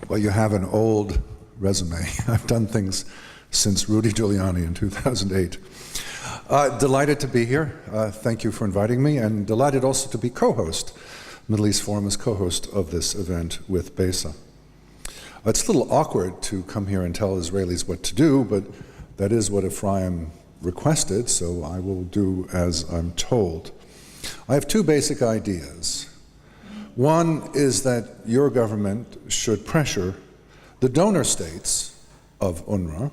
Well, you have an old resume. I've done things since Rudy Giuliani in 2008. Delighted to be here. Thank you for inviting me, and delighted also to be co-host. Middle East Forum is co-host of this event with Besa. It's a little awkward to come here and tell Israelis what to do, but that is what Ephraim requested, so I will do as I'm told. I have two basic ideas. One is that your government should pressure the donor states of UNRWA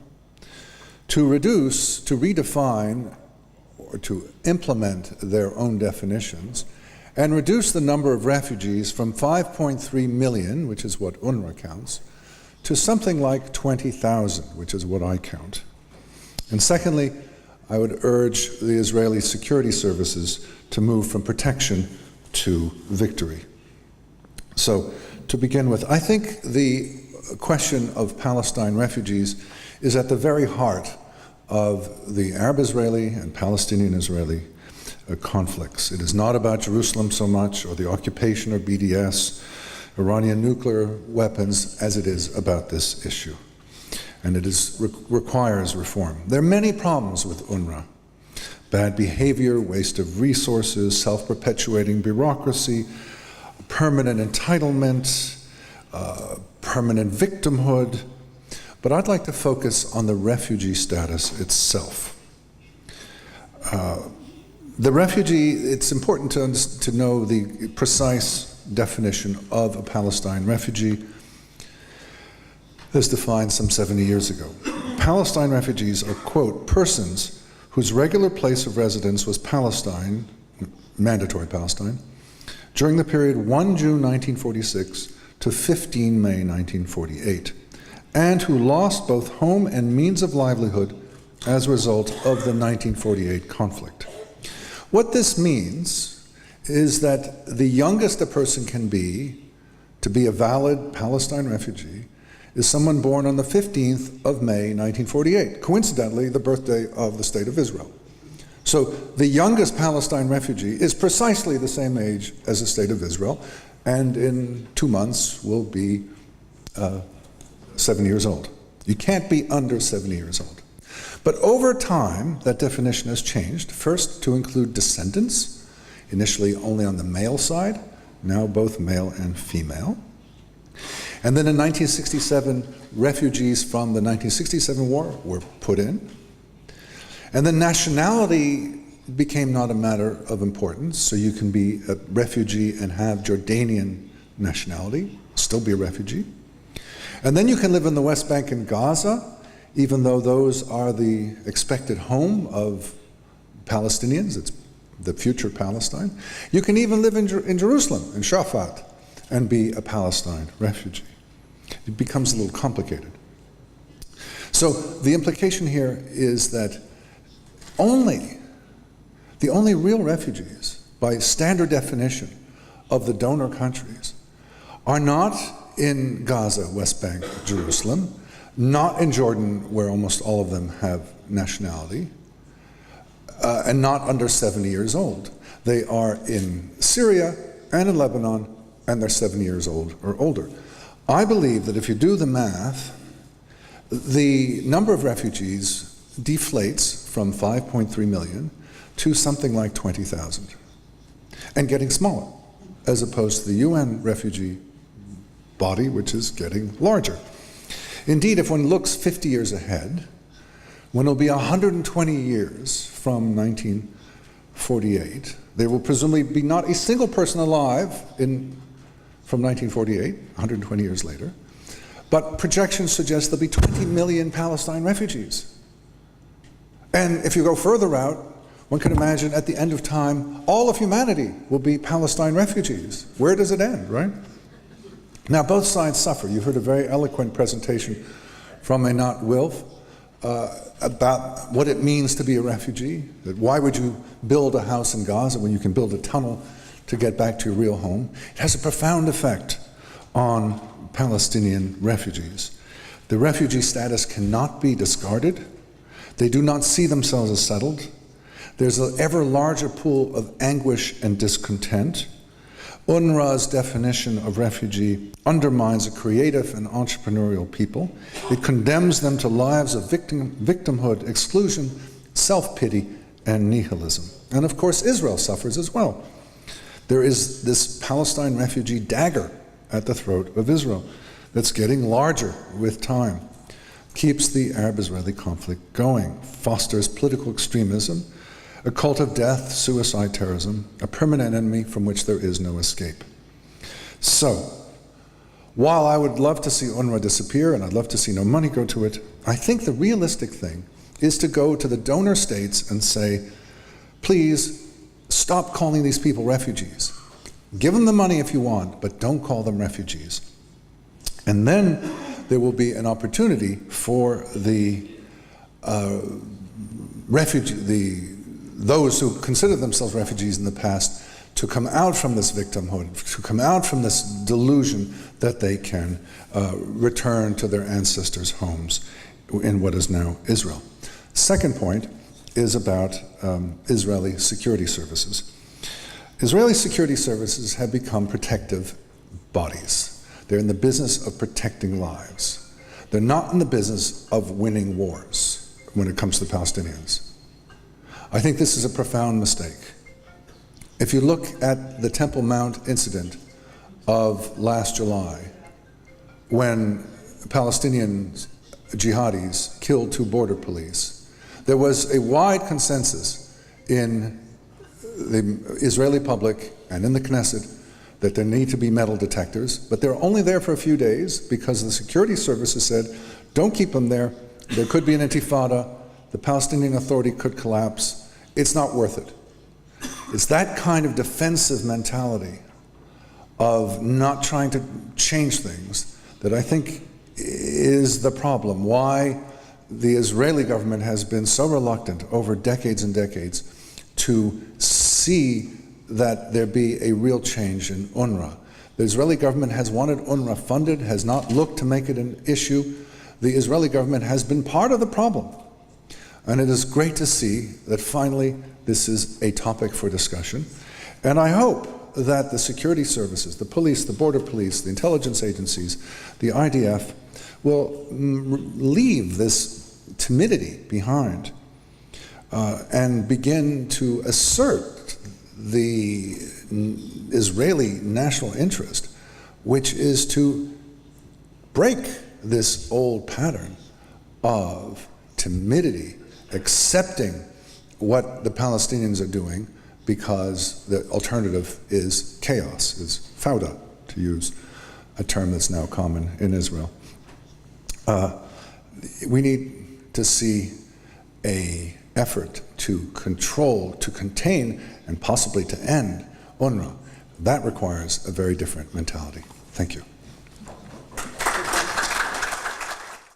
to reduce, to redefine, or to implement their own definitions and reduce the number of refugees from 5.3 million, which is what UNRWA counts, to something like 20,000, which is what I count. And secondly, I would urge the Israeli security services to move from protection to victory. So, to begin with, I think the question of Palestine refugees is at the very heart of the Arab-Israeli and Palestinian-Israeli conflicts. It is not about Jerusalem so much, or the occupation or BDS, Iranian nuclear weapons, as it is about this issue. And it requires reform. There are many problems with UNRWA. Bad behavior, waste of resources, self-perpetuating bureaucracy, permanent entitlement, permanent victimhood. But I'd like to focus on the refugee status itself. The refugee, it's important to know the precise definition of a Palestine refugee as defined some 70 years ago. Palestine refugees are, quote, persons whose regular place of residence was Palestine, mandatory Palestine, during the period 1 June 1946 to 15 May 1948, and who lost both home and means of livelihood as a result of the 1948 conflict. What this means is that the youngest a person can be to be a valid Palestine refugee is someone born on the 15th of May 1948, coincidentally the birthday of the State of Israel. So the youngest Palestine refugee is precisely the same age as the State of Israel, and in 2 months will be 7 years old. You can't be under 70 years old. But over time, that definition has changed, first to include descendants, initially only on the male side, now both male and female. And then in 1967, refugees from the 1967 war were put in. And then nationality became not a matter of importance, so you can be a refugee and have Jordanian nationality, still be a refugee. And then you can live in the West Bank and Gaza, even though those are the expected home of Palestinians, it's the future Palestine. You can even live in Jerusalem, in Shafat, and be a Palestine refugee. It becomes a little complicated. So the implication here is that the only real refugees, by standard definition of the donor countries, are not in Gaza, West Bank, Jerusalem, not in Jordan, where almost all of them have nationality, and not under 70 years old. They are in Syria and in Lebanon, and they're 7 years old or older. I believe that if you do the math, the number of refugees deflates from 5.3 million to something like 20,000, and getting smaller, as opposed to the UN refugee body, which is getting larger. Indeed, if one looks 50 years ahead, when it'll be 120 years from 1948, there will presumably be not a single person alive from 1948, 120 years later, but projections suggest there'll be 20 million Palestine refugees. And if you go further out, one can imagine at the end of time, all of humanity will be Palestine refugees. Where does it end, right? Now, both sides suffer. You heard a very eloquent presentation from Einat Wilf about what it means to be a refugee. That why would you build a house in Gaza when you can build a tunnel to get back to your real home? It has a profound effect on Palestinian refugees. The refugee status cannot be discarded. They do not see themselves as settled. There's an ever larger pool of anguish and discontent. UNRWA's definition of refugee undermines a creative and entrepreneurial people. It condemns them to lives of victimhood, exclusion, self-pity, and nihilism. And of course, Israel suffers as well. There is this Palestine refugee dagger at the throat of Israel that's getting larger with time, keeps the Arab-Israeli conflict going, fosters political extremism, a cult of death, suicide, terrorism, a permanent enemy from which there is no escape. So, while I would love to see UNRWA disappear and I'd love to see no money go to it, I think the realistic thing is to go to the donor states and say, please stop calling these people refugees. Give them the money if you want, but don't call them refugees. And then there will be an opportunity for the those who considered themselves refugees in the past to come out from this victimhood, to come out from this delusion that they can return to their ancestors' homes in what is now Israel. Second point is about Israeli security services. Israeli security services have become protective bodies. They're in the business of protecting lives. They're not in the business of winning wars when it comes to the Palestinians. I think this is a profound mistake. If you look at the Temple Mount incident of last July, when Palestinian jihadis killed 2 border police, there was a wide consensus in the Israeli public and in the Knesset that there need to be metal detectors, but they're only there for a few days because the security services said, don't keep them there. There could be an intifada. The Palestinian Authority could collapse. It's not worth it. It's that kind of defensive mentality of not trying to change things that I think is the problem. Why the Israeli government has been so reluctant over decades and decades to see that there be a real change in UNRWA. The Israeli government has wanted UNRWA funded, has not looked to make it an issue. The Israeli government has been part of the problem. And it is great to see that finally this is a topic for discussion. And I hope that the security services, the police, the border police, the intelligence agencies, the IDF, will leave this timidity behind and begin to assert the Israeli national interest, which is to break this old pattern of timidity, accepting what the Palestinians are doing because the alternative is chaos, is fawda, to use a term that's now common in Israel. We need to see an effort to control, to contain, and possibly to end UNRWA. That requires a very different mentality. Thank you.